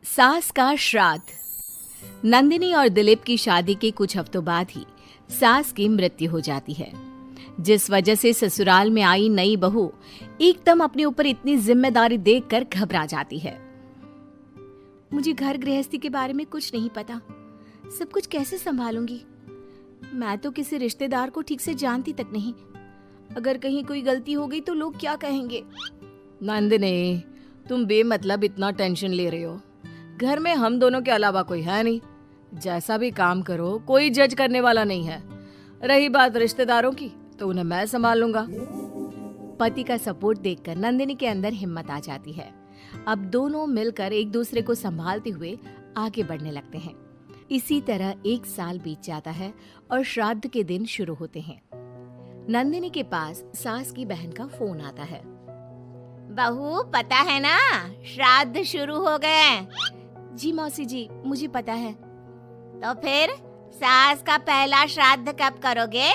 सास का श्राद्ध। नंदिनी और दिलीप की शादी के कुछ हफ्तों बाद ही सास की मृत्यु हो जाती है, जिस वजह से ससुराल में आई नई बहू एकदम अपने ऊपर इतनी जिम्मेदारी देखकर घबरा जाती है। मुझे घर गृहस्थी के बारे में कुछ नहीं पता, सब कुछ कैसे संभालूंगी? मैं तो किसी रिश्तेदार को ठीक से जानती तक नहीं। अगर कहीं कोई गलती हो गई तो लोग क्या कहेंगे? नंदिनी, तुम बेमतलब इतना टेंशन ले रही हो। घर में हम दोनों के अलावा कोई है नहीं। जैसा भी काम करो कोई जज करने वाला नहीं है। रही बात रिश्तेदारों की तो उन्हें मैं संभाल लूंगा। पति का सपोर्ट देखकर नंदिनी के अंदर हिम्मत आ जाती है। अब दोनों मिलकर एक दूसरे को संभालते हुए आगे बढ़ने लगते हैं। इसी तरह 1 साल बीत जाता है और श्राद्ध के दिन शुरू होते हैं। नंदिनी के पास सास की बहन का फोन आता है। बहू, पता है ना, श्राद्ध शुरू हो गए। जी मौसी जी, मुझे पता है। तो फिर सास का पहला श्राद्ध कब करोगे?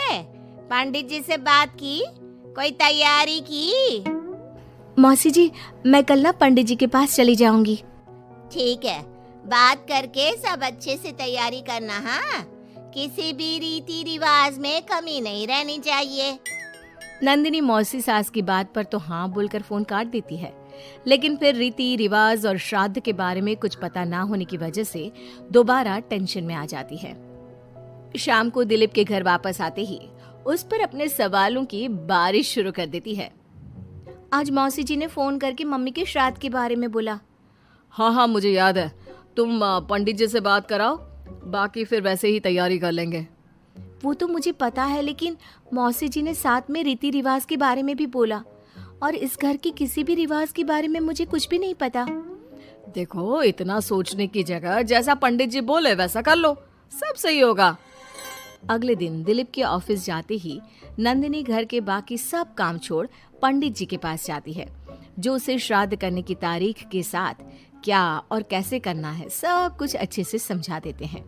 पंडित जी से बात की? कोई तैयारी की? मौसी जी, मैं कल ना पंडित जी के पास चली जाऊंगी। ठीक है, बात करके सब अच्छे से तैयारी करना। हाँ, किसी भी रीति रिवाज में कमी नहीं रहनी चाहिए। नंदिनी मौसी सास की बात पर तो हाँ बोलकर फोन काट देती है, लेकिन फिर रीति रिवाज और श्राद्ध के बारे में कुछ पता ना होने की वजह से दोबारा टेंशन में आ जाती है। शाम को दिलीप के घर वापस आते ही उस पर अपने सवालों की बारिश शुरू कर देती है। आज मौसी जी ने फोन करके मम्मी के श्राद्ध के बारे में बोला। हाँ, मुझे याद है। तुम पंडित जी से बात कराओ, बाकी फिर वैसे ही तैयारी कर लेंगे। वो तो मुझे पता है, लेकिन मौसी जी ने साथ में रीति रिवाज के बारे में भी बोला, और इस घर की किसी भी रिवाज के बारे में मुझे कुछ भी नहीं पता। देखो, इतना सोचने की जगह जैसा पंडित जी बोले वैसा कर लो, सब सही होगा। अगले दिन दिलीप के ऑफिस जाते ही नंदिनी घर के बाकी सब काम छोड़ पंडित जी के पास जाती है, जो उसे श्राद्ध करने की तारीख के साथ क्या और कैसे करना है सब कुछ अच्छे से समझा देते हैं।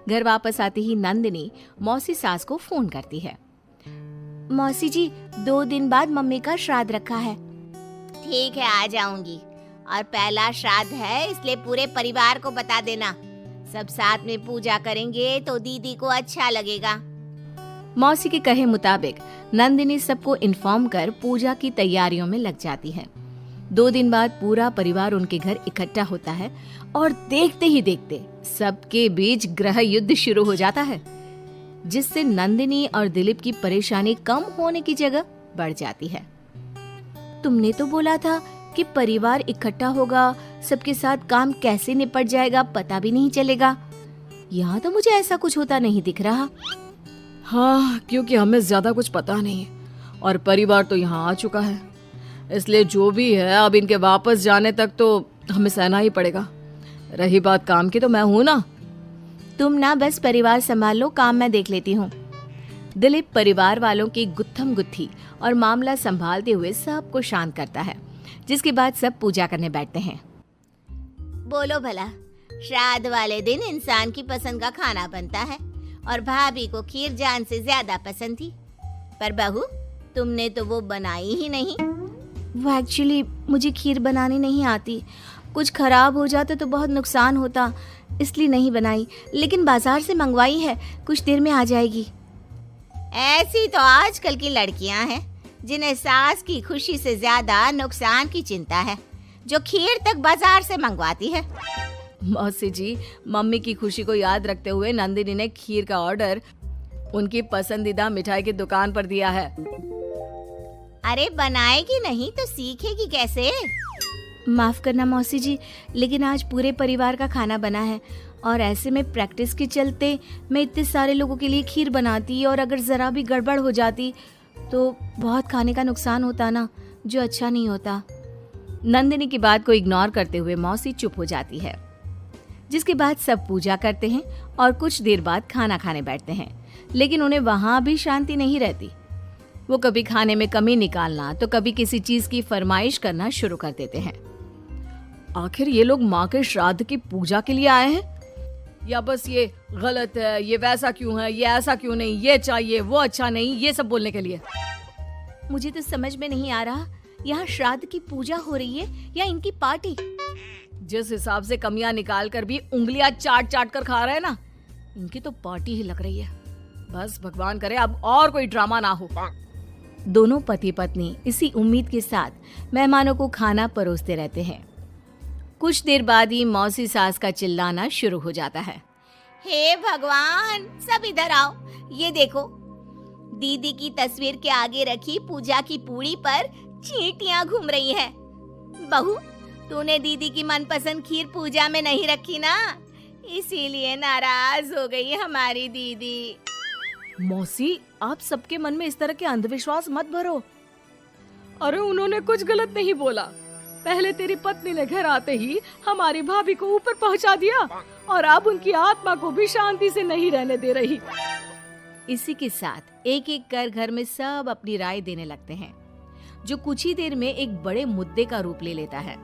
घर वापस आते ही नंदिनी मौसी सास को फोन करती है। मौसी जी, 2 दिन बाद मम्मी का श्राद्ध रखा है। ठीक है, आ जाऊंगी। और पहला श्राद्ध है, इसलिए पूरे परिवार को बता देना। सब साथ में पूजा करेंगे तो दीदी को अच्छा लगेगा। मौसी के कहे मुताबिक नंदिनी सबको इन्फॉर्म कर पूजा की तैयारियों में लग जाती है। 2 दिन बाद पूरा परिवार उनके घर इकट्ठा होता है और देखते ही देखते सबके बीच गृह युद्ध शुरू हो जाता है, जिससे नंदिनी और दिलीप की परेशानी कम होने की जगह बढ़ जाती है। तुमने तो बोला था कि परिवार इकट्ठा होगा, सबके साथ काम कैसे निपट जाएगा पता भी नहीं चलेगा। यहाँ तो मुझे ऐसा कुछ होता नहीं दिख रहा। हाँ, क्योंकि हमें ज्यादा कुछ पता नहीं है और परिवार तो यहाँ आ चुका है, इसलिए जो भी है अब इनके वापस जाने तक तो हमें सहना ही पड़ेगा। रही बात काम की, तो मैं हूं ना। तुम ना बस परिवार संभाल लो, काम मैं देख लेती हूँ। दिलीप परिवार वालों की गुत्थम गुत्थी और मामला संभालते हुए सबको शांत करता है, जिसके बाद सब पूजा करने बैठते हैं। बोलो भला, श्राद्ध वाले दिन इंसान की पसंद का खाना बनता है और भाभी को खीर जान से ज्यादा पसंद थी, पर बहू तुमने तो वो बनाई ही नहीं। वो एक्चुअली मुझे खीर बनानी नहीं आती, कुछ खराब हो जाता तो बहुत नुकसान होता, इसलिए नहीं बनाई, लेकिन बाजार से मंगवाई है, कुछ देर में आ जाएगी। ऐसी तो आजकल की लड़कियां हैं जिन्हें सास की खुशी से ज्यादा नुकसान की चिंता है, जो खीर तक बाजार से मंगवाती है। मौसी जी, मम्मी की खुशी को याद रखते हुए नंदिनी ने खीर का ऑर्डर उनकी पसंदीदा मिठाई की दुकान पर दिया है। अरे बनाएगी नहीं तो सीखेगी कैसे? माफ करना मौसी जी, लेकिन आज पूरे परिवार का खाना बना है और ऐसे में प्रैक्टिस के चलते मैं इतने सारे लोगों के लिए खीर बनाती और अगर जरा भी गड़बड़ हो जाती तो बहुत खाने का नुकसान होता ना, जो अच्छा नहीं होता। नंदिनी की बात को इग्नोर करते हुए मौसी चुप हो जाती है, जिसके बाद सब पूजा करते हैं और कुछ देर बाद खाना खाने बैठते हैं, लेकिन उन्हें वहां भी शांति नहीं रहती। वो कभी खाने में कमी निकालना तो कभी किसी चीज की फरमाइश करना शुरू कर देते हैं। आखिर ये लोग माँ के श्राद्ध की पूजा के लिए आए हैं या बस ये गलत है, ये वैसा क्यों है, ये ऐसा क्यों नहीं, ये चाहिए, वो अच्छा नहीं, ये सब बोलने के लिए? मुझे तो समझ में नहीं आ रहा, यहाँ श्राद्ध की पूजा हो रही है या इनकी पार्टी। जिस हिसाब से कमियां निकाल कर भी उंगलियां चाट चाट कर खा रहे हैं ना, इनकी तो पार्टी ही लग रही है। बस भगवान करे अब और कोई ड्रामा ना हो। दोनों पति पत्नी इसी उम्मीद के साथ मेहमानों को खाना परोसते रहते हैं। कुछ देर बाद ही मौसी सास का चिल्लाना शुरू हो जाता है। हे भगवान, सब इधर आओ। ये देखो, दीदी की तस्वीर के आगे रखी पूजा की पूड़ी पर चींटियां घूम रही है। बहू, तूने दीदी की मनपसंद खीर पूजा में नहीं रखी ना, इसीलिए नाराज हो गई हमारी दीदी। मौसी, आप सबके मन में इस तरह के अंधविश्वास मत भरो। अरे उन्होंने कुछ गलत नहीं बोला। पहले तेरी पत्नी ने घर आते ही हमारी भाभी को ऊपर पहुंचा दिया और अब उनकी आत्मा को भी शांति से नहीं रहने दे रही। इसी के साथ एक एक कर घर में सब अपनी राय देने लगते हैं, जो कुछ ही देर में एक बड़े मुद्दे का रूप ले लेता है,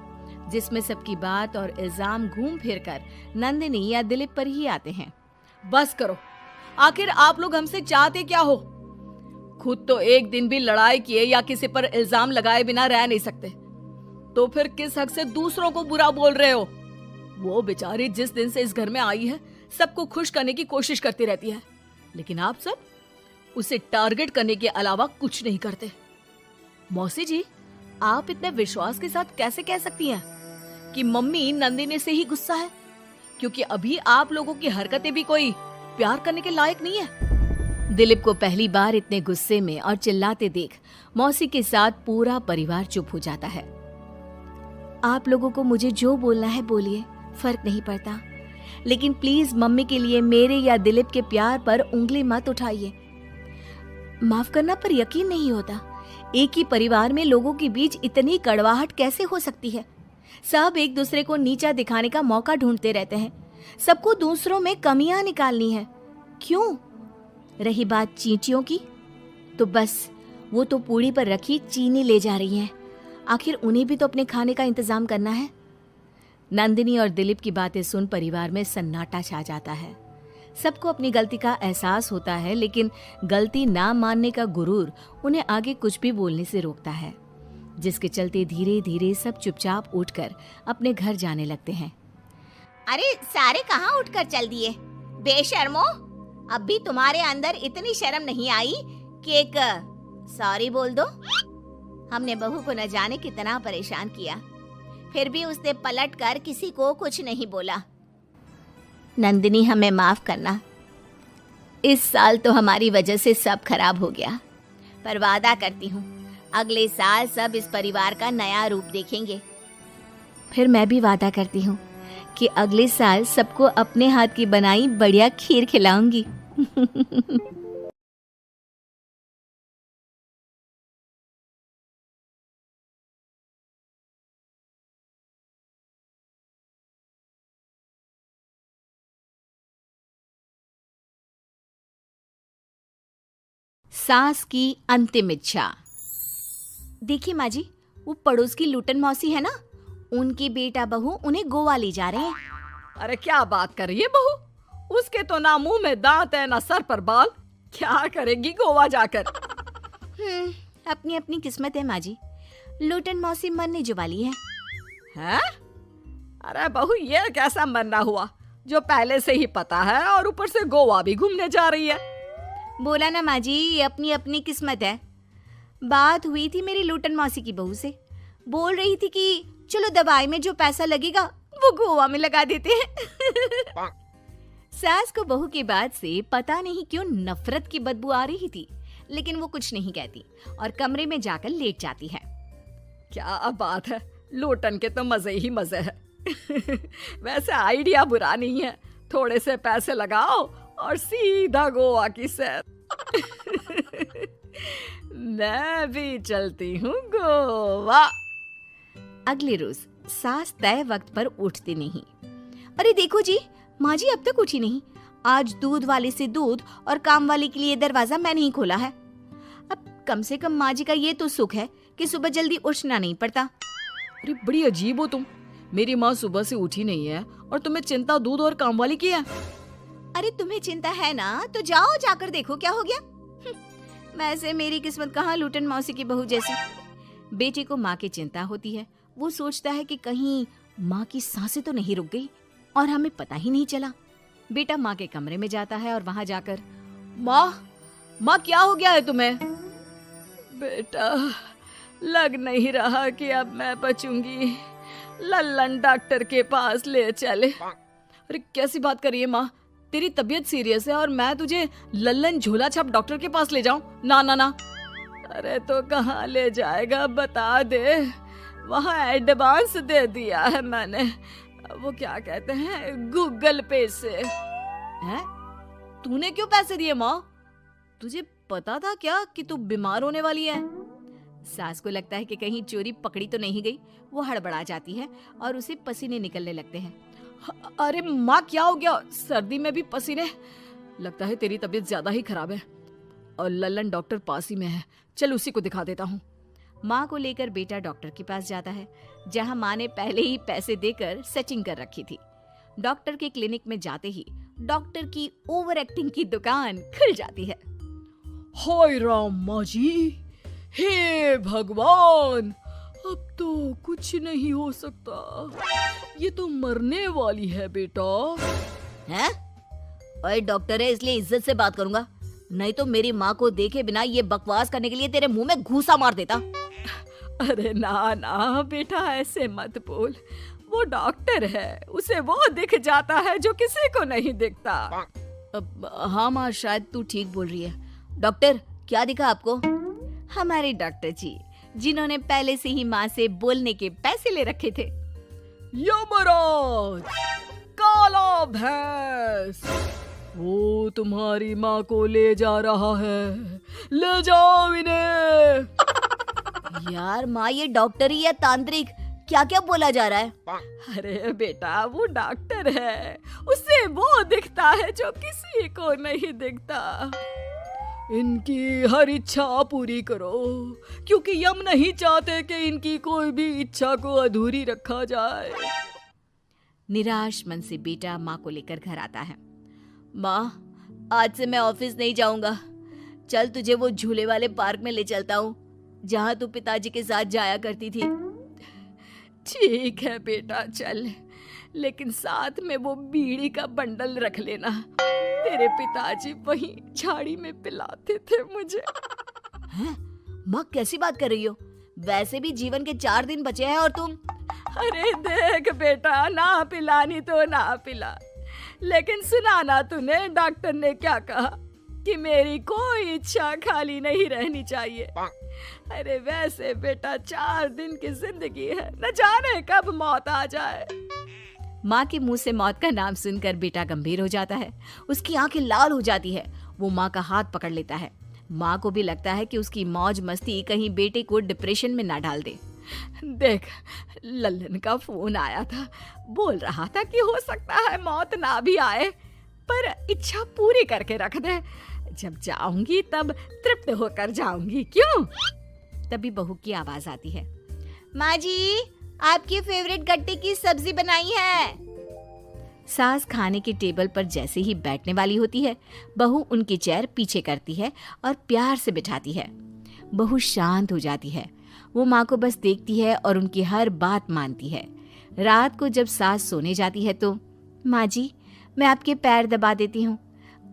जिसमें सबकी बात और इल्जाम घूम फिर कर नंदिनी या दिलीप पर ही आते हैं। बस करो, आखिर आप लोग हमसे चाहते क्या हो? खुद तो एक दिन भी लड़ाई किए या किसी पर इल्जाम लगाए बिना रह नहीं सकते, तो फिर किस हक से दूसरों को बुरा बोल रहे हो? वो बेचारी जिस दिन से इस घर में आई है सबको खुश करने की कोशिश करती रहती है, लेकिन आप सब उसे टारगेट करने के अलावा कुछ नहीं करते। मौसी जी, आप इतने विश्वास के साथ कैसे कह सकती हैं कि मम्मी नंदिनी से ही गुस्सा है? क्योंकि अभी आप लोगों की हरकतें भी कोई प्यार करने के लायक नहीं है। दिलीप को पहली बार इतने गुस्से में और चिल्लाते देख मौसी के साथ पूरा परिवार चुप हो जाता है। आप लोगों को मुझे जो बोलना है बोलिए, फर्क नहीं पड़ता, लेकिन प्लीज मम्मी के लिए मेरे या दिलीप के प्यार पर उंगली मत उठाइए। माफ करना पर यकीन नहीं होता, एक ही परिवार में लोगों के बीच इतनी कड़वाहट कैसे हो सकती है? सब एक दूसरे को नीचा दिखाने का मौका ढूंढते रहते हैं, सबको दूसरों में कमियां निकालनी है। क्यों? रही बात चींटियों की, तो बस वो तो पूड़ी पर रखी चीनी ले जा रही हैं। आखिर उन्हें भी तो अपने खाने का इंतजाम करना है। नंदिनी और दिलीप की बातें सुन परिवार में सन्नाटा छा जाता है। सबको अपनी गलती का एहसास होता है, लेकिन गलती ना मानने का गुरूर उन्हें आगे कुछ भी बोलने से रोकता है, जिसके चलते धीरे धीरे सब चुपचाप उठकर अपने घर जाने लगते हैं। अरे सारे कहाँ उठकर चल दिए? बेशर्मो, अब भी तुम्हारे अंदर इतनी शर्म नहीं आई कि एक सॉरी बोल दो? हमने बहू को न जाने कितना परेशान किया, फिर भी उसने पलट कर किसी को कुछ नहीं बोला। नंदिनी, हमें माफ करना। इस साल तो हमारी वजह से सब खराब हो गया, पर वादा करती हूँ अगले साल सब इस परिवार का नया रूप देखेंगे। फिर मैं भी वादा करती हूँ कि अगले साल सबको अपने हाथ की बनाई बढ़िया खीर खिलाऊंगी। सास की अंतिम इच्छा। देखिए माँ जी, वो पड़ोस की लूटन मौसी है ना, उनकी बेटा बहू उन्हें गोवा ले जा रहे हैं। अरे क्या बात कर रही है बहू? उसके तो ना मुंह में दांत है ना सर पर बाल, क्या करेगी गोवा जाकर? अपनी अपनी किस्मत है माँ जी, लूटन मौसी मरने जो वाली है। हैं? अरे बहू, ये कैसा मरना हुआ जो पहले से ही पता है और ऊपर से गोवा भी घूमने जा रही है? बोला ना माँ जी, ये अपनी अपनी किस्मत है। बात हुई थी मेरी लूटन मौसी की बहू से, बोल रही थी कि चलो दवाई में जो पैसा लगेगा वो गोवा में लगा देते हैं। सास को बहू की बात से पता नहीं क्यों नफरत की बदबू आ रही थी, लेकिन वो कुछ नहीं कहती और कमरे में जाकर लेट जाती है। क्या बात है, लोटन के तो मजे ही मजे है। वैसे आइडिया बुरा नहीं है, थोड़े से पैसे लगाओ और सीधा गोवा की सैर। मैं भी चलती हूँ गोवा। अगले रोज सास तय वक्त पर उठती नहीं। अरे देखो जी, माँ जी अब तक उठी नहीं। आज दूध वाले से दूध और काम वाले के लिए दरवाजा मैंने ही खोला है। अब कम से कम माँ जी का ये तो सुख है कि सुबह जल्दी उठना नहीं पड़ता। अरे बड़ी अजीब हो तुम, मेरी माँ सुबह से उठी नहीं है और तुम्हें चिंता दूध और काम वाली की है। अरे तुम्हें चिंता है ना, तो जाओ जाकर देखो क्या हो गया। वैसे मेरी किस्मत कहाँ लूटन मौसी की बहू जैसी। बेटे को माँ की चिंता होती है, वो सोचता है कि कहीं माँ की सांसें तो नहीं रुक गई और हमें पता ही नहीं चला। बेटा माँ के कमरे में जाता है और वहां जाकर, माँ क्या हो गया है तुम्हें? बेटा, लग नहीं रहा कि अब मैं बचूंगी। लल्लन डॉक्टर के पास ले चले। अरे कैसी बात कर रही है माँ? तेरी तबीयत सीरियस है और मैं तुझे लल्लन झोला छाप डॉक्टर के पास ले जाऊं? ना ना ना। अरे तो कहाँ ले जाएगा बता दे। वहाँ एडवांस दे दिया है मैंने, वो क्या कहते हैं, गूगल पे से। हैं? तूने क्यों पैसे दिए माँ? तुझे पता था क्या कि तू बीमार होने वाली है? सास को लगता है कि कहीं चोरी पकड़ी तो नहीं गई। वो हड़बड़ा जाती है और उसे पसीने निकलने लगते हैं। अरे माँ क्या हो गया? सर्दी में भी पसीने? लगता है तेरी तबीयत ज्यादा ही खराब है। और लल्लन डॉक्टर पास ही में है, चल उसी को दिखा देता हूँ। माँ को लेकर बेटा डॉक्टर के पास जाता है, जहाँ माँ ने पहले ही पैसे देकर सेटिंग कर रखी थी। डॉक्टर के क्लिनिक में जाते ही डॉक्टर की ओवर एक्टिंग की दुकान खुल जाती है। हाय राम माँ जी, हे भगवान, अब तो कुछ नहीं हो सकता। ये तो मरने वाली है बेटा। हैं? ओए डॉक्टर है इसलिए इज्जत से बात करूंगा, नहीं तो मेरी माँ को देखे बिना ये बकवास करने के लिए तेरे मुंह में घूसा मार देता। अरे ना ना बेटा, ऐसे मत बोल। वो डॉक्टर है, उसे वो दिख जाता है जो किसी को नहीं दिखता। हाँ माँ, शायद तू ठीक बोल रही है। डॉक्टर क्या दिखा आपको? हमारे डॉक्टर जी, जिन्होंने पहले से ही माँ से बोलने के पैसे ले रखे थे। यमराज, काला भैंस, वो तुम्हारी माँ को ले जा रहा है, ले जाओ इन्हें। यार माँ, ये डॉक्टर ही या तांत्रिक, क्या क्या बोला जा रहा है? अरे बेटा, वो डॉक्टर है, उसे वो दिखता है जो किसी को नहीं दिखता। इनकी हर इच्छा पूरी करो, क्योंकि यम नहीं चाहते कि इनकी कोई भी इच्छा को अधूरी रखा जाए। निराश मन से बेटा माँ को लेकर घर आता है। माँ, आज से मैं ऑफिस नहीं जाऊंगा। चल तुझे वो झूले वाले पार्क में ले चलता हूँ, जहाँ तू पिताजी के साथ जाया करती थी। ठीक है बेटा चल, लेकिन साथ में वो बीड़ी का बंडल रख लेना। तेरे पिताजी वहीं झाड़ी में पिलाते थे मुझे। हैं? माँ कैसी बात कर रही हो? वैसे भी जीवन के 4 दिन बचे हैं और तुम। अरे देख बेटा, ना पिलानी तो ना पिला, लेकिन सुना ना तूने डॉक्टर ने क्या कहा कि मेरी कोई इच्छा खाली नहीं रहनी चाहिए। अरे वैसे बेटा 4 दिन की जिंदगी है, न जाने कब मौत आ जाए। माँ के मुंह से मौत का नाम सुनकर बेटा गंभीर हो जाता है। उसकी आंखें लाल हो जाती है। वो माँ का हाथ पकड़ लेता है। माँ को भी लगता है कि उसकी मौज मस्ती कहीं बेटे को डिप्रेशन में ना डाल दे। देख, लल्लन का फोन आया था, बोल रहा था कि हो सकता है मौत ना भी आए, पर इच्छा पूरी करके रख दे। जब जाऊंगी तब तृप्त होकर जाऊंगी, क्यों? तभी बहू की आवाज आती है। माँ जी, आपकी फेवरेट गट्टे की सब्जी बनाई है। सास खाने के टेबल पर जैसे ही बैठने वाली होती है, बहू उनकी चेयर पीछे करती है और प्यार से बिठाती है। बहू शांत हो जाती है। वो माँ को बस देखती है और उनकी हर बात मानती है। रात को जब सास सोने जाती है तो, माँ जी, मैं आपके पैर दबा देती हूँ।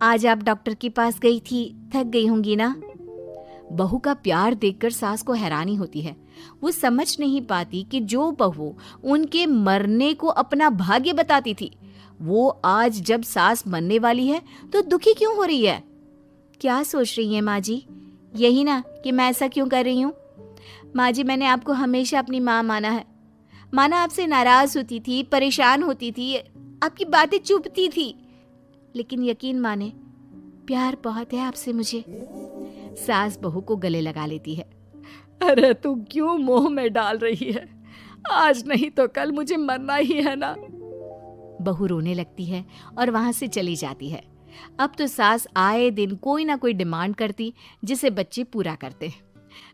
आज आप डॉक्टर के पास गई थी, थक गई होंगी ना। बहू का प्यार देखकर सास को हैरानी होती है। वो समझ नहीं पाती कि जो बहू उनके मरने को अपना भाग्य बताती थी, वो आज जब सास मरने वाली है तो दुखी क्यों हो रही है। क्या सोच रही है माँ जी? यही ना कि मैं ऐसा क्यों कर रही हूँ। माँ जी, मैंने आपको हमेशा अपनी माँ माना है। माना आपसे नाराज होती थी, परेशान होती थी, आपकी बातें चुभती थी, लेकिन यकीन माने, प्यार बहुत है आपसे मुझे। सास बहू को गले लगा लेती है। अरे तू क्यों मुंह में डाल रही है? आज नहीं तो कल मुझे मरना ही है ना। बहू रोने लगती है और वहां से चली जाती है। अब तो सास आए दिन कोई ना कोई डिमांड करती, जिसे बच्चे पूरा करते।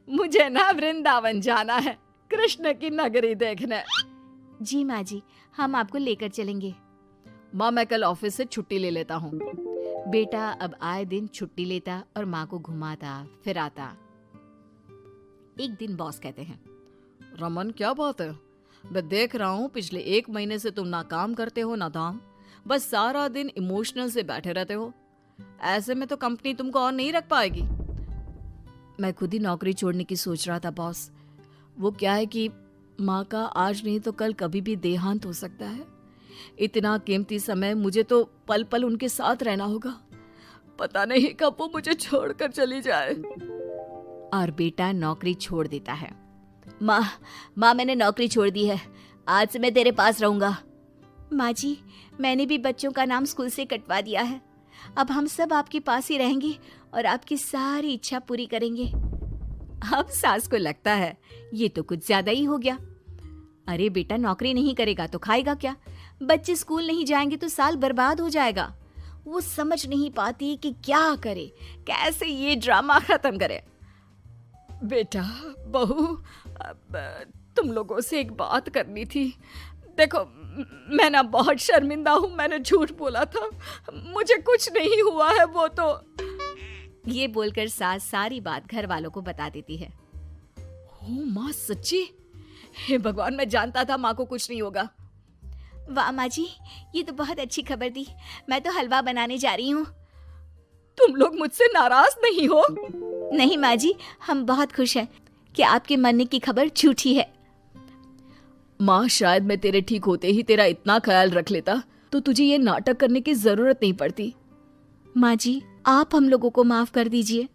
मुझे ना वृंदावन जाना है, कृष्ण की नगरी देखने। जी माँ जी, हम आपको लेकर चलेंगे। माँ, मैं कल ऑफिस से छुट्टी ले लेता हूँ। बेटा अब आए दिन छुट्टी लेता और माँ को घुमाता फिराता। एक दिन बॉस कहते हैं, रमन क्या बात है, मैं देख रहा हूँ पिछले 1 महीने से तुम ना काम करते हो ना दाम, बस सारा दिन इमोशनल से बैठे रहते हो। ऐसे में तो कंपनी तुमको और नहीं रख पाएगी। मैं खुद ही नौकरी छोड़ने की सोच रहा था बॉस। वो क्या है कि माँ का आज नहीं तो कल कभी भी देहांत हो सकता है। इतना कीमती समय मुझे तो पल पल उनके साथ रहना होगा। पता नहीं कब वो मुझे छोड़कर चली जाए। और बेटा नौकरी छोड़ देता है। माँ मैंने नौकरी छोड़ दी है, आज से मैं तेरे पास रहूंगा। माँ जी, मैंने भी बच्चों का नाम स्कूल से कटवा दिया है। अब हम सब आपके पास ही रहेंगे और आपकी सारी इच्छा पूरी करेंगे। अब सास को लगता है ये तो कुछ ज्यादा ही हो गया। अरे बेटा, नौकरी नहीं करेगा तो खाएगा क्या? बच्चे स्कूल नहीं जाएंगे तो साल बर्बाद हो जाएगा। वो समझ नहीं पाती कि क्या करे, कैसे ये ड्रामा खत्म करे। बेटा, बहू, अब तुम लोगों से एक बात करनी थी। देखो, मैं ना बहुत शर्मिंदा हूँ, मैंने झूठ बोला था, मुझे कुछ नहीं हुआ है। वो तो ये बोलकर सास सारी बात घर वालों को बता देती है। ओ माँ, सच्ची? हे भगवान, मैं जानता था माँ को कुछ नहीं होगा। वाह माँ जी, ये तो बहुत अच्छी खबर दी। मैं तो हलवा बनाने जा रही हूँ। तुम लोग मुझसे नाराज नहीं हो? नहीं माँ जी, हम बहुत खुश हैं कि आपके मरने की खबर झूठी है। माँ, शायद मैं तेरे ठीक होते ही तेरा इतना ख्याल रख लेता तो तुझे ये नाटक करने की जरूरत नहीं पड़ती। माँ जी, आप हम लोगों को माफ कर दीजिए।